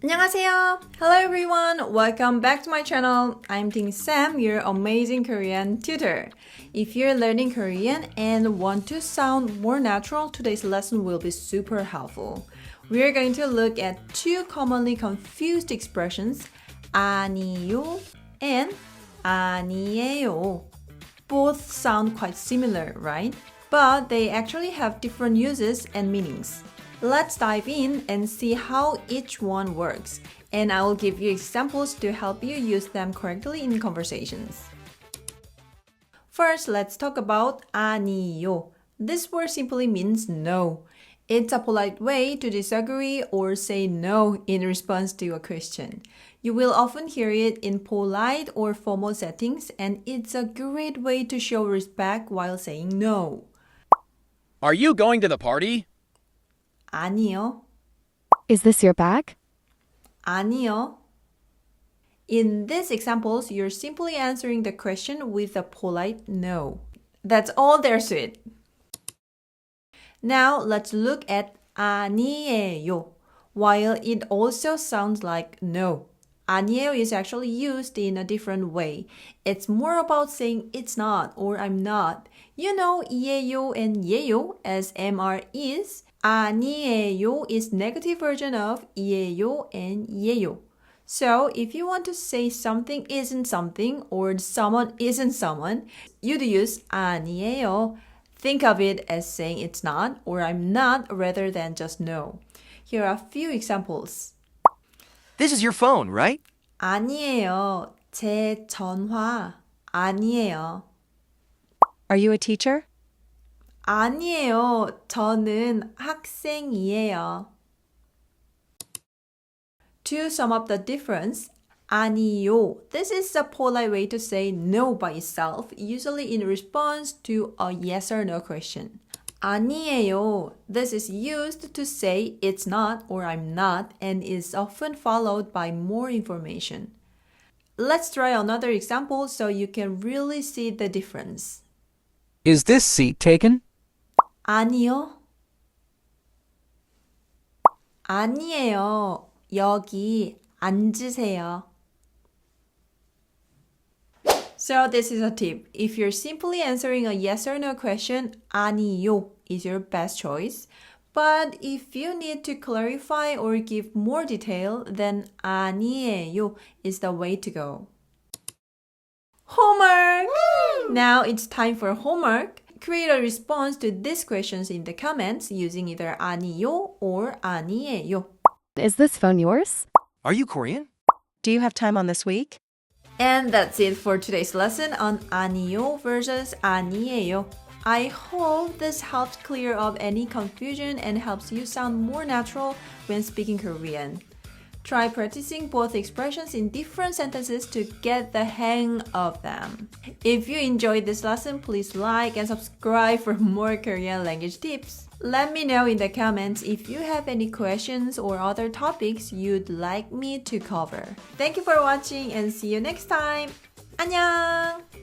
안녕하세요. Hello everyone. Welcome back to my channel. I'm Tingssam, your amazing Korean tutor. If you're learning Korean and want to sound more natural, today's lesson will be super helpful. We're going to look at two commonly confused expressions, 아니요 and 아니에요. Both sound quite similar, right? But they actually have different uses and meanings. Let's dive in and see how each one works, and I will give you examples to help you use them correctly in conversations. First, let's talk about 아니요. This word simply means no. It's a polite way to disagree or say no in response to a question. You will often hear it in polite or formal settings, and it's a great way to show respect while saying no. Are you going to the party? 아니요. Is this your bag? 아니요. In these examples, you're simply answering the question with a polite no. That's all there's to it. Now, let's look at 아니에요. While it also sounds like no, 아니에요 is actually used in a different way. It's more about saying it's not or I'm not. You know 이에요 and 예요 as MR is. 아니에요 is negative version of 이에요 and 예요. So if you want to say something isn't something or someone isn't someone, you'd use 아니에요. Think of it as saying it's not or I'm not rather than just no. Here are a few examples. This is your phone, right? 아니에요. 제 전화. 아니에요. Are you a teacher? 아니에요. 저는 학생이에요. To sum up the difference, 아니요. This is a polite way to say no by itself, usually in response to a yes or no question. 아니에요. This is used to say it's not or I'm not and is often followed by more information. Let's try another example so you can really see the difference. Is this seat taken? 아니요. 아니에요. 여기 앉으세요. So this is a tip. If you're simply answering a yes or no question, 아니요 is your best choice. But if you need to clarify or give more detail, then 아니에요 is the way to go. Homework! Now it's time for homework. Create a response to these questions in the comments using either 아니요 or 아니에요. Is this phone yours? Are you Korean? Do you have time on this week? And that's it for today's lesson on 아니요 versus 아니에요. I hope this helps clear up any confusion and helps you sound more natural when speaking Korean. Try practicing both expressions in different sentences to get the hang of them. If you enjoyed this lesson, please like and subscribe for more Korean language tips. Let me know in the comments if you have any questions or other topics you'd like me to cover. Thank you for watching and see you next time. 안녕!